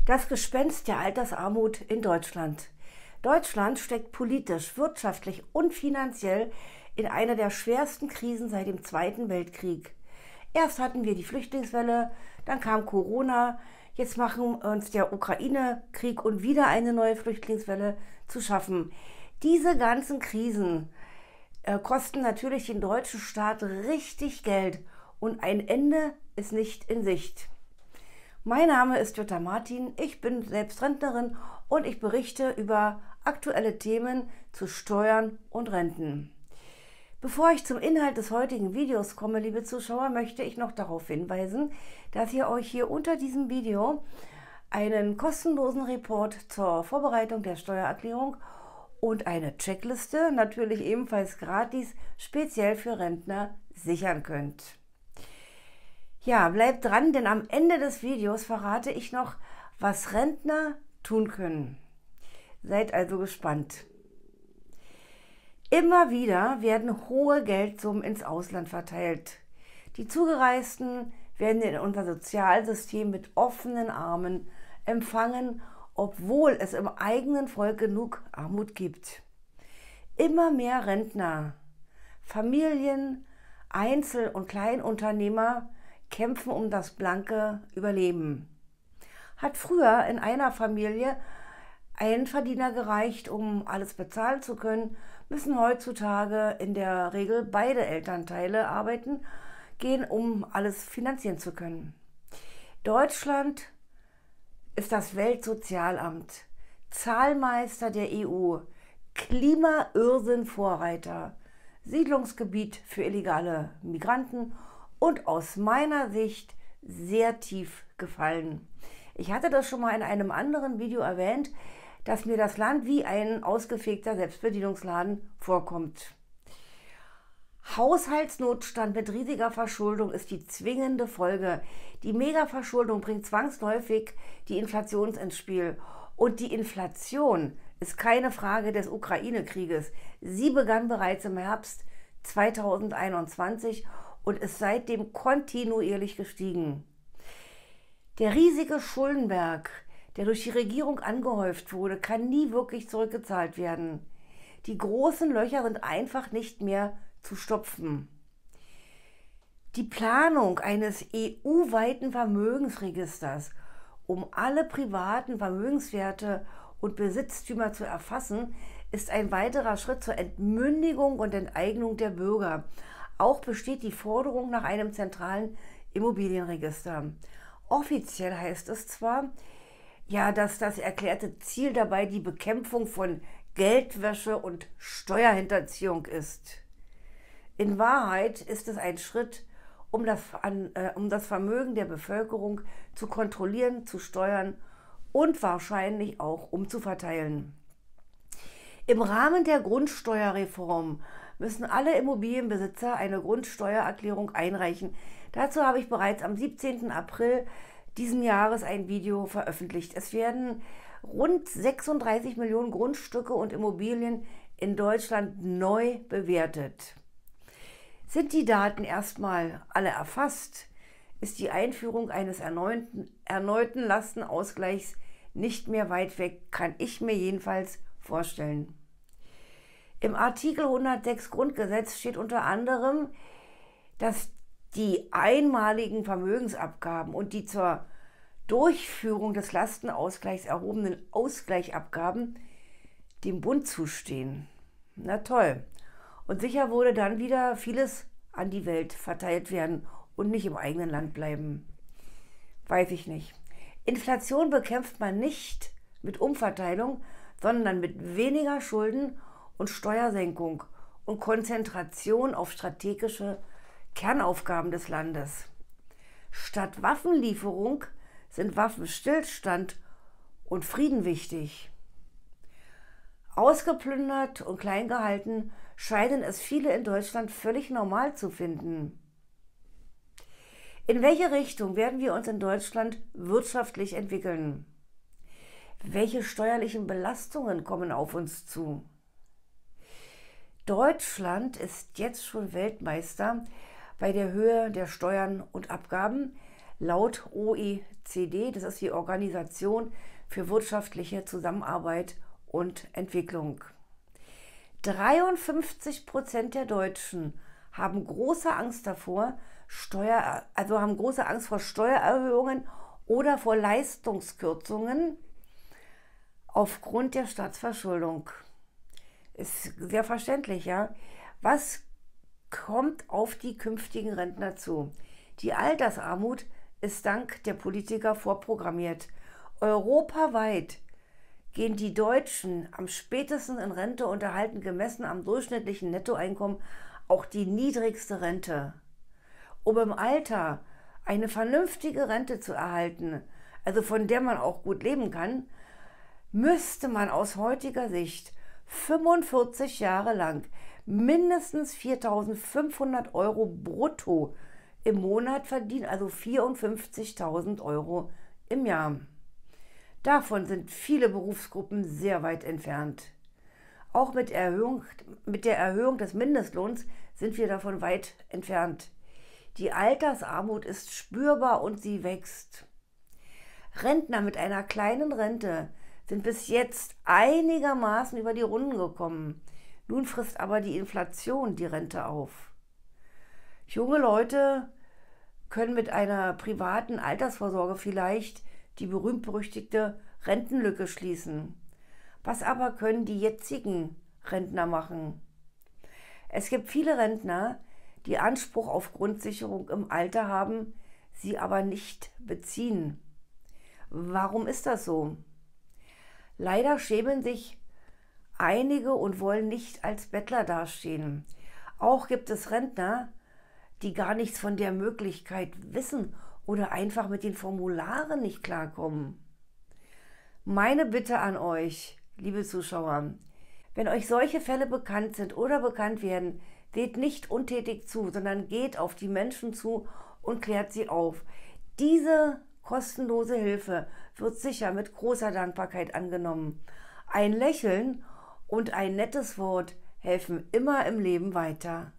Das Gespenst der Altersarmut in Deutschland. Deutschland steckt politisch, wirtschaftlich und finanziell in einer der schwersten Krisen seit dem Zweiten Weltkrieg. Erst hatten wir die Flüchtlingswelle, dann kam Corona, jetzt machen uns der Ukraine-Krieg und wieder eine neue Flüchtlingswelle zu schaffen. Diese ganzen Krisen kosten natürlich den deutschen Staat richtig Geld und ein Ende ist nicht in Sicht. Mein Name ist Jutta Martin, ich bin selbst Rentnerin und ich berichte über aktuelle Themen zu Steuern und Renten. Bevor ich zum Inhalt des heutigen Videos komme, liebe Zuschauer, möchte ich noch darauf hinweisen, dass ihr euch hier unter diesem Video einen kostenlosen Report zur Vorbereitung der Steuererklärung und eine Checkliste, natürlich ebenfalls gratis, speziell für Rentner, sichern könnt. Ja, bleibt dran, denn am Ende des Videos verrate ich noch, was Rentner tun können. Seid also gespannt. Immer wieder werden hohe Geldsummen ins Ausland verteilt. Die Zugereisten werden in unser Sozialsystem mit offenen Armen empfangen, obwohl es im eigenen Volk genug Armut gibt. Immer mehr Rentner, Familien, Einzel- und Kleinunternehmer kämpfen um das blanke Überleben. Hat früher in einer Familie ein Verdiener gereicht, um alles bezahlen zu können, müssen heutzutage in der Regel beide Elternteile arbeiten gehen, um alles finanzieren zu können. Deutschland ist das Weltsozialamt, Zahlmeister der EU, Klimairrsinn-Vorreiter, Siedlungsgebiet für illegale Migranten und aus meiner Sicht sehr tief gefallen. Ich hatte das schon mal in einem anderen Video erwähnt, dass mir das Land wie ein ausgefegter Selbstbedienungsladen vorkommt. Haushaltsnotstand mit riesiger Verschuldung ist die zwingende Folge. Die Megaverschuldung bringt zwangsläufig die Inflation ins Spiel. Und die Inflation ist keine Frage des Ukraine-Krieges. Sie begann bereits im Herbst 2021 und ist seitdem kontinuierlich gestiegen. Der riesige Schuldenberg, der durch die Regierung angehäuft wurde, kann nie wirklich zurückgezahlt werden. Die großen Löcher sind einfach nicht mehr zu stopfen. Die Planung eines EU-weiten Vermögensregisters, um alle privaten Vermögenswerte und Besitztümer zu erfassen, ist ein weiterer Schritt zur Entmündigung und Enteignung der Bürger. Auch besteht die Forderung nach einem zentralen Immobilienregister. Offiziell heißt es zwar, ja, dass das erklärte Ziel dabei die Bekämpfung von Geldwäsche und Steuerhinterziehung ist. In Wahrheit ist es ein Schritt, um das Vermögen der Bevölkerung zu kontrollieren, zu steuern und wahrscheinlich auch umzuverteilen. Im Rahmen der Grundsteuerreform müssen alle Immobilienbesitzer eine Grundsteuererklärung einreichen. Dazu habe ich bereits am 17. April diesen Jahres ein Video veröffentlicht. Es werden rund 36 Millionen Grundstücke und Immobilien in Deutschland neu bewertet. Sind die Daten erstmal alle erfasst, ist die Einführung eines erneuten Lastenausgleichs nicht mehr weit weg, kann ich mir jedenfalls vorstellen. Im Artikel 106 Grundgesetz steht unter anderem, dass die einmaligen Vermögensabgaben und die zur Durchführung des Lastenausgleichs erhobenen Ausgleichsabgaben dem Bund zustehen. Na toll. Und sicher würde dann wieder vieles an die Welt verteilt werden und nicht im eigenen Land bleiben. Weiß ich nicht. Inflation bekämpft man nicht mit Umverteilung, sondern mit weniger Schulden und Steuersenkung und Konzentration auf strategische Kernaufgaben des Landes. Statt Waffenlieferung sind Waffenstillstand und Frieden wichtig. Ausgeplündert und klein gehalten scheinen es viele in Deutschland völlig normal zu finden. In welche Richtung werden wir uns in Deutschland wirtschaftlich entwickeln? Welche steuerlichen Belastungen kommen auf uns zu? Deutschland ist jetzt schon Weltmeister bei der Höhe der Steuern und Abgaben laut OECD. OECD, das ist die Organisation für wirtschaftliche Zusammenarbeit und Entwicklung. 53% der Deutschen haben große Angst davor, haben große Angst vor Steuererhöhungen oder vor Leistungskürzungen aufgrund der Staatsverschuldung. Ist sehr verständlich, ja. Was kommt auf die künftigen Rentner zu? Die Altersarmut ist dank der Politiker vorprogrammiert. Europaweit gehen die Deutschen am spätesten in Rente und erhalten gemessen am durchschnittlichen Nettoeinkommen auch die niedrigste Rente. Um im Alter eine vernünftige Rente zu erhalten, also von der man auch gut leben kann, müsste man aus heutiger Sicht 45 Jahre lang mindestens 4.500 Euro brutto im Monat verdienen, also 54.000 Euro im Jahr. Davon sind viele Berufsgruppen sehr weit entfernt. Auch mit der Erhöhung des Mindestlohns sind wir davon weit entfernt. Die Altersarmut ist spürbar und sie wächst. Rentner mit einer kleinen Rente sind bis jetzt einigermaßen über die Runden gekommen. Nun frisst aber die Inflation die Rente auf. Junge Leute können mit einer privaten Altersvorsorge vielleicht die berühmt-berüchtigte Rentenlücke schließen. Was aber können die jetzigen Rentner machen? Es gibt viele Rentner, die Anspruch auf Grundsicherung im Alter haben, sie aber nicht beziehen. Warum ist das so? Leider schämen sich einige und wollen nicht als Bettler dastehen. Auch gibt es Rentner, die gar nichts von der Möglichkeit wissen oder einfach mit den Formularen nicht klarkommen. Meine Bitte an euch, liebe Zuschauer, wenn euch solche Fälle bekannt sind oder bekannt werden, seht nicht untätig zu, sondern geht auf die Menschen zu und klärt sie auf. Diese kostenlose Hilfe wird sicher mit großer Dankbarkeit angenommen. Ein Lächeln und ein nettes Wort helfen immer im Leben weiter.